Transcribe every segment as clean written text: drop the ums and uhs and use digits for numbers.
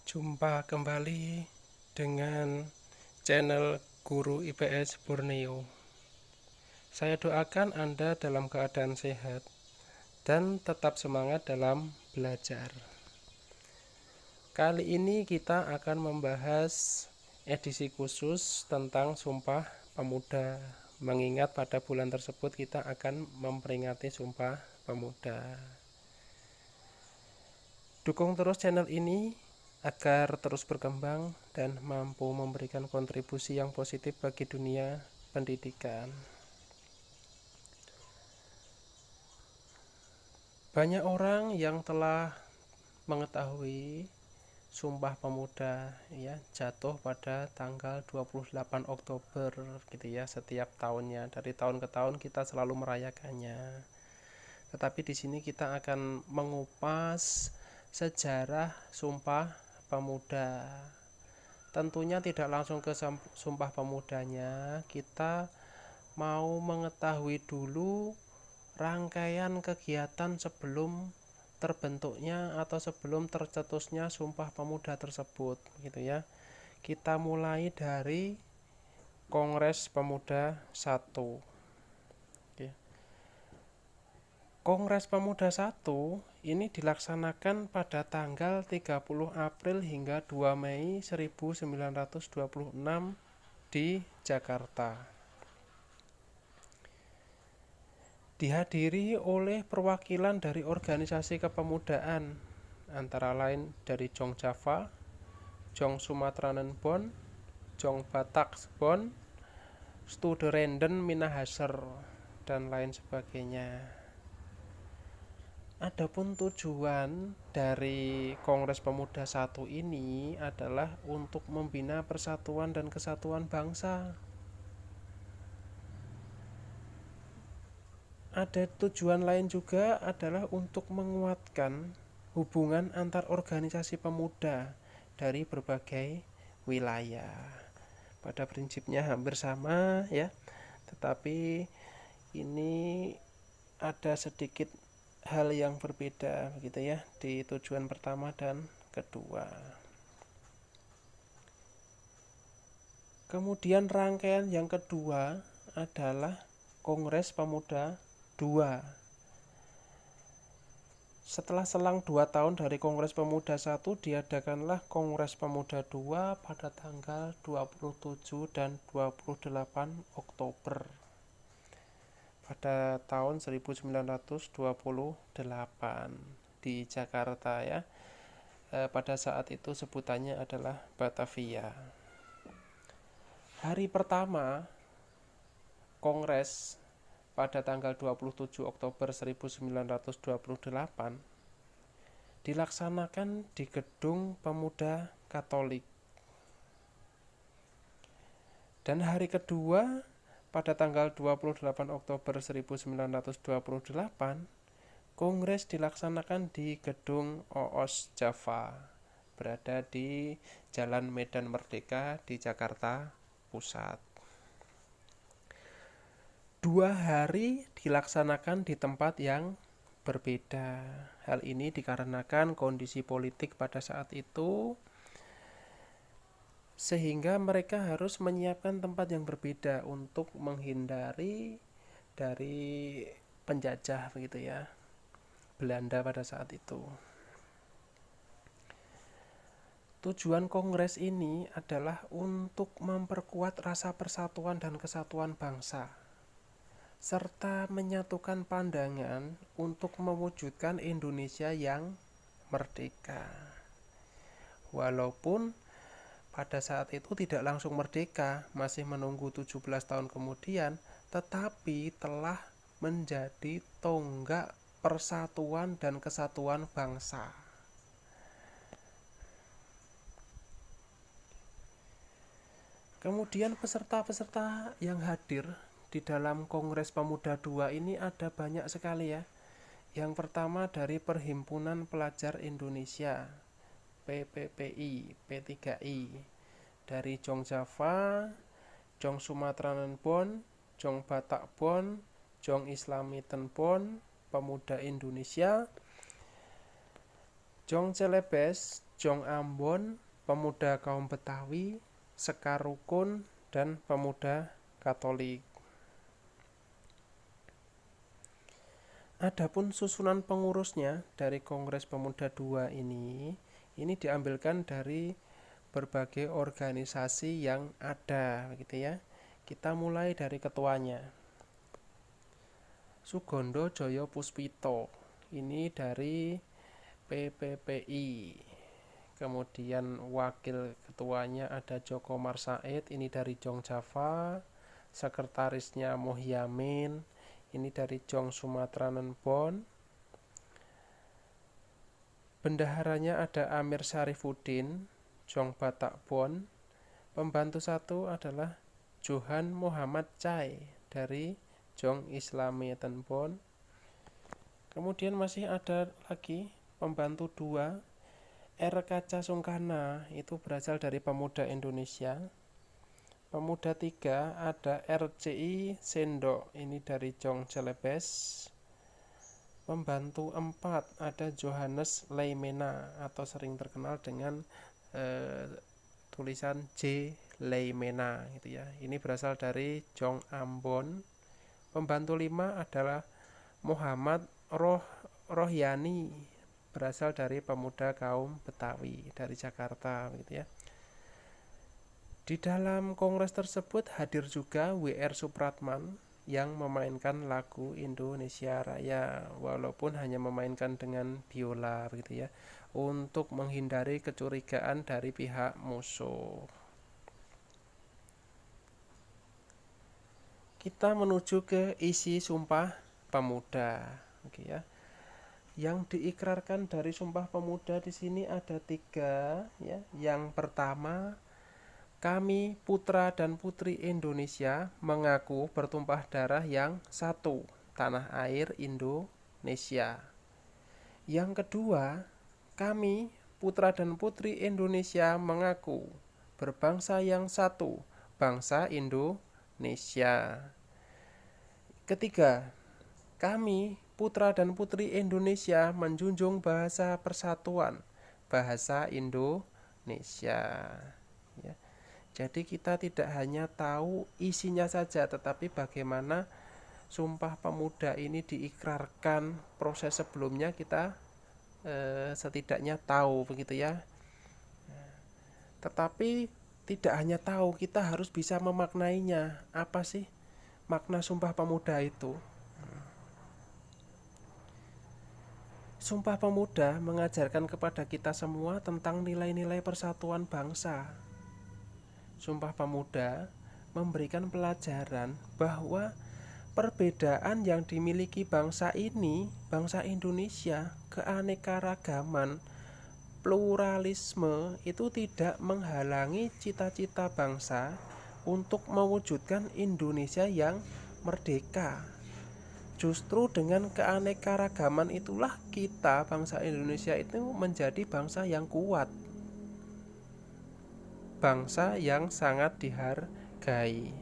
Jumpa kembali dengan channel Guru IPS Borneo. Saya doakan Anda dalam keadaan sehat dan tetap semangat dalam belajar. Kali ini kita akan membahas edisi khusus tentang Sumpah Pemuda. Mengingat pada bulan tersebut kita akan memperingati Sumpah Pemuda. Dukung terus channel ini agar terus berkembang dan mampu memberikan kontribusi yang positif bagi dunia pendidikan. Banyak orang yang telah mengetahui Sumpah Pemuda ya jatuh pada tanggal 28 Oktober gitu ya setiap tahunnya. Dari tahun ke tahun kita selalu merayakannya. Tetapi di sini kita akan mengupas sejarah Sumpah Pemuda. Tentunya tidak langsung ke Sumpah Pemudanya, kita mau mengetahui dulu rangkaian kegiatan sebelum terbentuknya atau sebelum tercetusnya Sumpah Pemuda tersebut gitu ya. Kita mulai dari Kongres Pemuda 1. Oke. Kongres Pemuda 1 ini dilaksanakan pada tanggal 30 April hingga 2 Mei 1926 di Jakarta. Dihadiri oleh perwakilan dari organisasi kepemudaan antara lain dari Jong Java, Jong Sumatranen Bon, Jong Batak Bon, Studerenden Minahasa dan lain sebagainya. Adapun tujuan dari Kongres Pemuda 1 ini adalah untuk membina persatuan dan kesatuan bangsa. Ada tujuan lain juga adalah untuk menguatkan hubungan antar organisasi pemuda dari berbagai wilayah. Pada prinsipnya hampir sama ya, tetapi ini ada sedikit hal yang berbeda begitu ya di tujuan pertama dan kedua. Kemudian rangkaian yang kedua adalah Kongres Pemuda 2. Setelah selang 2 tahun dari Kongres Pemuda 1, diadakanlah Kongres Pemuda 2 pada tanggal 27 dan 28 Oktober pada tahun 1928 di Jakarta ya. Pada saat itu sebutannya adalah Batavia. Hari pertama Kongres pada tanggal 27 Oktober 1928 dilaksanakan di Gedung Pemuda Katolik. Dan hari kedua pada tanggal 28 Oktober 1928 Kongres dilaksanakan di Gedung OOS Java, berada di Jalan Medan Merdeka di Jakarta Pusat. 2 hari dilaksanakan di tempat yang berbeda. Hal ini dikarenakan kondisi politik pada saat itu, sehingga mereka harus menyiapkan tempat yang berbeda untuk menghindari dari penjajah begitu ya, Belanda pada saat itu. Tujuan kongres ini adalah untuk memperkuat rasa persatuan dan kesatuan bangsa, serta menyatukan pandangan untuk mewujudkan Indonesia yang merdeka. Walaupun pada saat itu tidak langsung merdeka, masih menunggu 17 tahun kemudian, tetapi telah menjadi tonggak persatuan dan kesatuan bangsa. Kemudian peserta-peserta yang hadir di dalam Kongres Pemuda 2 ini ada banyak sekali ya. Yang pertama dari Perhimpunan Pelajar Indonesia, PPPI, P3I, dari Jong Java, Jong Sumatranen Bon, Jong Batak Bon, Jong Islamiten Bon, Pemuda Indonesia, Jong Celebes, Jong Ambon, Pemuda Kaum Betawi, Sekar Rukun, dan Pemuda Katolik. Adapun susunan pengurusnya dari Kongres Pemuda II ini diambilkan dari berbagai organisasi yang ada, gitu ya. Kita mulai dari ketuanya. Sugondo Joyo Puspito, ini dari PPPI. Kemudian wakil ketuanya ada Joko Marsaid, ini dari Jong Java. Sekretarisnya Mohyamin, ini dari Jong Sumatera Nenbon. Bendaharanya ada Amir Syarifuddin, Jong Batak Bon. Pembantu satu adalah Johan Muhammad Chai dari Jong Islami Tenbon. Kemudian masih ada lagi pembantu dua, R. Kaca Sungkana, itu berasal dari Pemuda Indonesia. Pemuda tiga ada RCI Sendok, ini dari Jong Celebes. Pembantu 4 ada Johannes Leimena atau sering terkenal dengan tulisan J. Leimena, gitu ya. Ini berasal dari Jong Ambon. Pembantu 5 adalah Muhammad Rohyani, berasal dari Pemuda Kaum Betawi dari Jakarta, gitu ya. Di dalam kongres tersebut hadir juga W.R. Supratman yang memainkan lagu Indonesia Raya, walaupun hanya memainkan dengan biola, begitu ya, untuk menghindari kecurigaan dari pihak musuh. Kita menuju ke isi Sumpah Pemuda, oke ya. Yang diikrarkan dari Sumpah Pemuda di sini ada 3, ya. Yang pertama, kami putra dan putri Indonesia mengaku bertumpah darah yang satu, tanah air Indonesia. Yang kedua, kami putra dan putri Indonesia mengaku berbangsa yang satu, bangsa Indonesia. Ketiga, kami putra dan putri Indonesia menjunjung bahasa persatuan, bahasa Indonesia. Ya. Jadi kita tidak hanya tahu isinya saja, tetapi bagaimana Sumpah Pemuda ini diikrarkan, proses sebelumnya kita setidaknya tahu, begitu ya. Tetapi tidak hanya tahu, kita harus bisa memaknainya. Apa sih makna Sumpah Pemuda itu? Sumpah Pemuda mengajarkan kepada kita semua tentang nilai-nilai persatuan bangsa. Sumpah Pemuda memberikan pelajaran bahwa perbedaan yang dimiliki bangsa ini, bangsa Indonesia, keanekaragaman, pluralisme itu tidak menghalangi cita-cita bangsa untuk mewujudkan Indonesia yang merdeka. Justru dengan keanekaragaman itulah kita, bangsa Indonesia itu menjadi bangsa yang kuat, bangsa yang sangat dihargai.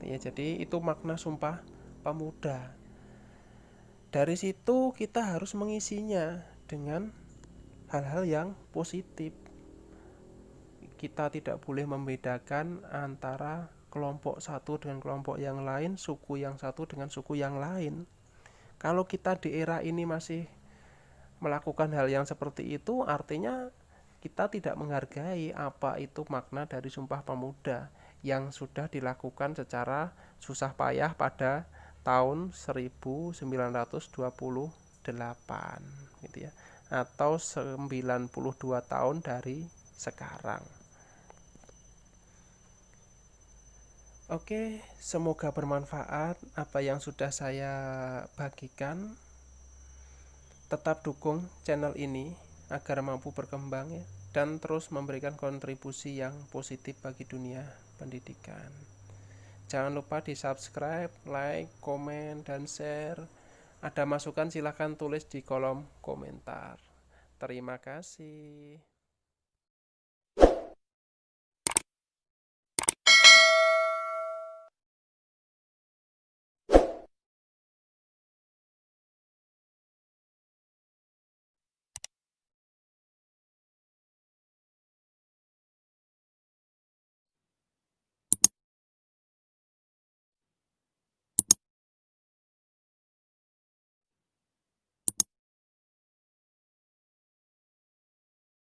Ya, jadi itu makna Sumpah Pemuda. Dari situ kita harus mengisinya dengan hal-hal yang positif. Kita tidak boleh membedakan antara kelompok satu dengan kelompok yang lain, suku yang satu dengan suku yang lain. Kalau kita di era ini masih melakukan hal yang seperti itu, artinya kita tidak menghargai apa itu makna dari Sumpah Pemuda yang sudah dilakukan secara susah payah pada tahun 1928, gitu ya, atau 92 tahun dari sekarang. Oke, semoga bermanfaat apa yang sudah saya bagikan. Tetap dukung channel ini agar mampu berkembang ya, dan terus memberikan kontribusi yang positif bagi dunia pendidikan. Jangan lupa di subscribe, like, komen, dan share. Ada masukan silahkan tulis di kolom komentar. Terima kasih.